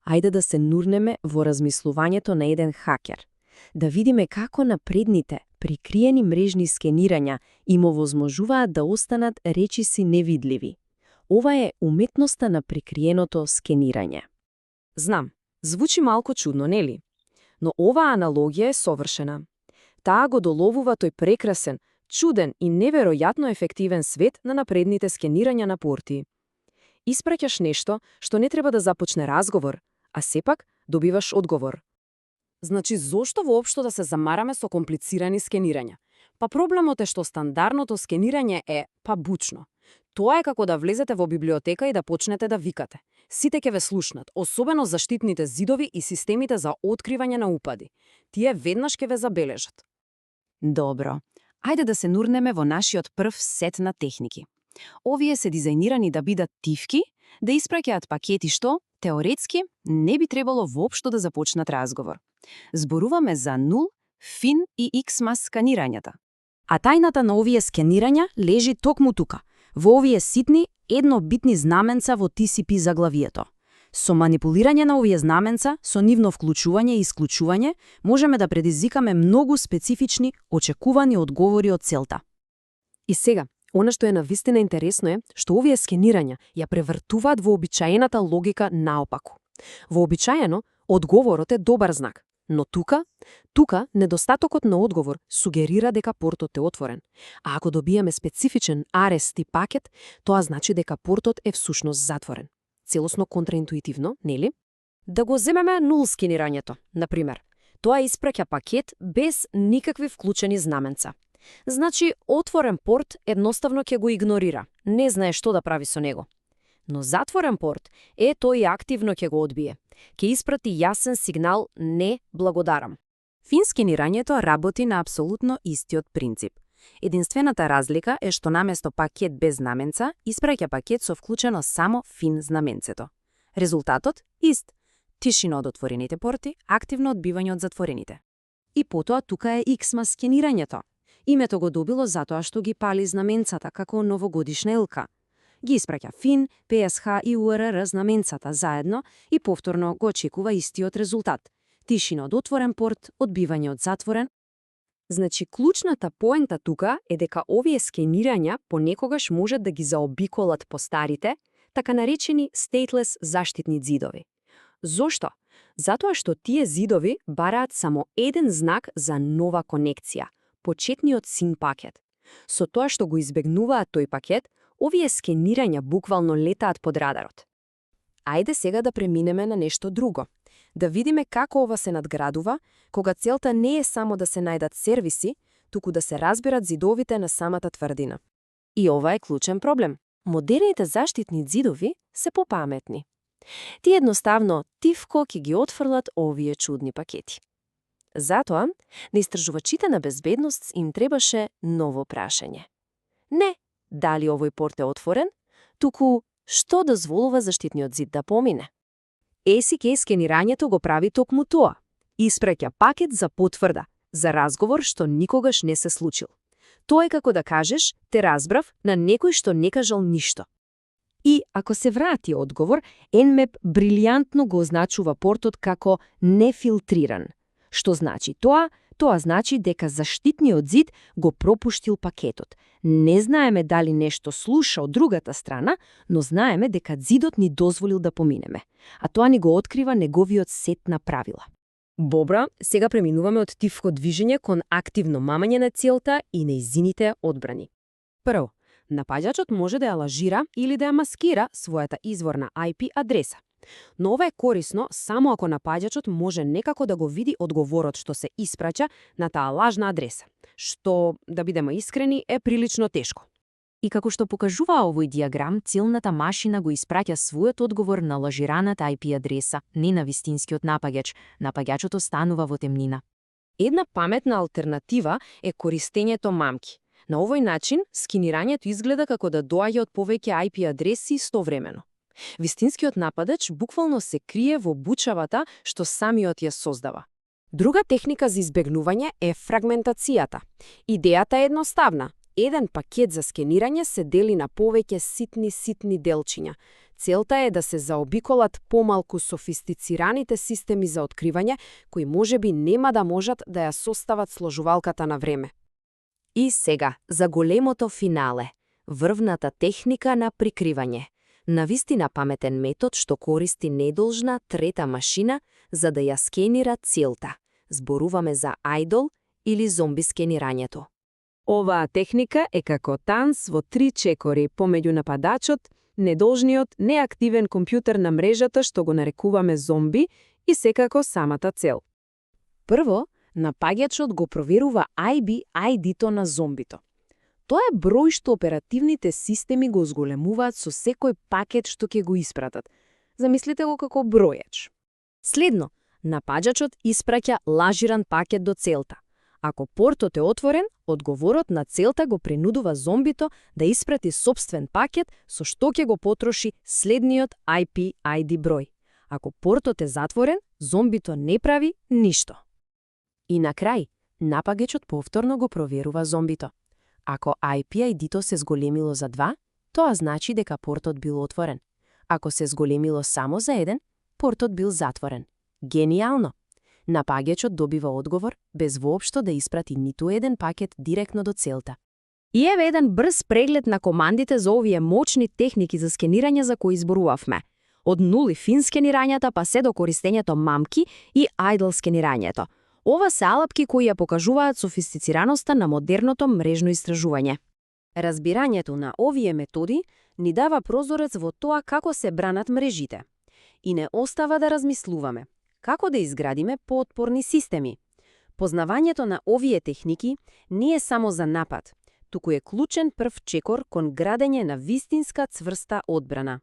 Ајде да се нурнеме во размислувањето на еден хакер. Да видиме како напредните, прикриени мрежни скенирања им овозможуваат да останат речиси невидливи. Ова е уметноста на прикриеното скенирање. Знам, звучи малку чудно, нели? Но оваа аналогија е совршена. Таа го доловува тој прекрасен, чуден и неверојатно ефективен свет на напредните скенирања на порти. Испраќаш нешто што не треба да започне разговор, а сепак добиваш одговор. Значи, зошто воопшто да се замараме со комплицирани скенирања? Па проблемот е што стандардното скенирање е бучно. Тоа е како да влезете во библиотека и да почнете да викате. Сите ќе ве слушнат, особено заштитните зидови и системите за откривање на упади. Тие веднаш ќе ве забележат. Добро. Ајде да се нурнеме во нашиот прв сет на техники. Овие се дизајнирани да бидат тивки, да испраќаат пакети што, теоретски, не би требало воопшто да започнат разговор. Зборуваме за нул, фин и икс-мас сканирањата. А тајната на овие скенирања лежи токму тука, во овие ситни, еднобитни знаменца во TCP заглавието. Со манипулирање на овие знаменца, со нивно вклучување и исклучување, можеме да предизвикаме многу специфични, очекувани одговори од целта. И сега, она што е навистина интересно е што овие скенирања ја превртуваат вообичаената логика наопаку. Вообичаено, одговорот е добар знак, но тука недостатокот на одговор сугерира дека портот е отворен. А ако добиеме специфичен RST пакет, тоа значи дека портот е всушност затворен. Целосно контраинтуитивно, нели? Да го земеме нул скенирањето, например. Тоа испраќа пакет без никакви вклучени знаменца. Значи, отворен порт едноставно ќе го игнорира, не знае што да прави со него. Но затворен порт тој активно ќе го одбие. Ќе испрати јасен сигнал «не благодарам». Фин скенирањето работи на апсолутно истиот принцип. Единствената разлика е што наместо пакет без знаменца, испраќа пакет со вклучено само фин знаменцето. Резултатот ист. Тишина од отворените порти, активно одбивање од затворените. И потоа тука е икс-мас скенирањето. Името го добило затоа што ги пали знаменцата како новогодишна елка. Ги испраќа фин, PSH и URR знаменцата заедно и повторно го очекува истиот резултат. Тишина од отворен порт, одбивање од затворен. Значи, клучната поента тука е дека овие скенирања понекогаш можат да ги заобиколат постарите, така наречени stateless заштитни зидови. Зошто? Затоа што тие зидови бараат само еден знак за нова конекција, почетниот SYN пакет. Со тоа што го избегнуваат тој пакет, овие скенирања буквално летаат под радарот. Ајде сега да преминеме на нешто друго. Да видиме како ова се надградува, кога целта не е само да се најдат сервиси, туку да се разберат зидовите на самата тврдина. И ова е клучен проблем. Модерните заштитни зидови се попаметни. Тие едноставно тивко ќе ги отфрлат овие чудни пакети. Затоа, на истражувачите на безбедност им требаше ново прашање. Не дали овој порт е отворен, туку што дозволува заштитниот зид да помине. ACK скенирањето го прави токму тоа. Испраќа пакет за потврда, за разговор што никогаш не се случил. Тоа е како да кажеш, те разбрав на некој што не кажал ништо. И ако се врати одговор, Nmap брилијантно го означува портот како нефилтриран. Што значи тоа? Тоа значи дека заштитниот зид го пропуштил пакетот. Не знаеме дали нешто слуша од другата страна, но знаеме дека зидот ни дозволил да поминеме. А тоа ни го открива неговиот сет на правила. Бобра, сега преминуваме од тивко движење кон активно мамање на целта и нејзините одбрани. Прво, напаѓачот може да ја лажира или да ја маскира својата изворна IP адреса. Но ова е корисно само ако напаѓачот може некако да го види одговорот што се испраќа на таа лажна адреса, што, да бидеме искрени, е прилично тешко. И како што покажува овој диаграм, целната машина го испраќа својот одговор на лажираната IP адреса, не на вистинскиот напаѓач. Напаѓачот останува во темнина. Една паметна алтернатива е користењето мамки. На овој начин, скенирањето изгледа како да доаѓа од повеќе IP адреси истовремено. Вистинскиот нападач буквално се крие во бучавата што самиот ја создава. Друга техника за избегнување е фрагментацијата. Идејата е едноставна. Еден пакет за скенирање се дели на повеќе ситни делчиња. Целта е да се заобиколат помалку софистицираните системи за откривање, кои можеби нема да можат да ја состават сложувалката на време. И сега, за големото финале. Врвната техника на прикривање. Навистина паметен метод што користи недолжна трета машина за да ја скенира целта. Зборуваме за idle или зомби скенирањето. Оваа техника е како танц во 3 чекори помеѓу нападачот, недолжниот, неактивен компјутер на мрежата што го нарекуваме зомби и секако самата цел. Прво, напаѓачот го проверува IP ID-то на зомбито. Тоа е број што оперативните системи го зголемуваат со секој пакет што ќе го испратат. Замислите го како бројач. Следно, напаѓачот испраќа лажиран пакет до целта. Ако портот е отворен, одговорот на целта го принудува зомбито да испрати сопствен пакет со што ќе го потроши следниот IP ID број. Ако портот е затворен, зомбито не прави ништо. И на крај, напаѓачот повторно го проверува зомбито. Ако IP ID-то се зголемило за 2, тоа значи дека портот бил отворен. Ако се зголемило само за 1, портот бил затворен. Гениално! Напаѓачот добива одговор без воопшто да испрати ниту еден пакет директно до целта. И еве еден брз преглед на командите за овие мочни техники за скенирање за кои изборувавме. Од нули фин скенирањата па се до користењето мамки и idle скенирањето. Ова се алапки кои ја покажуваат софистицираноста на модерното мрежно истражување. Разбирањето на овие методи ни дава прозорец во тоа како се бранат мрежите. И не остава да размислуваме. Како да изградиме поотпорни системи? Познавањето на овие техники не е само за напад, туку е клучен прв чекор кон градење на вистинска цврста одбрана.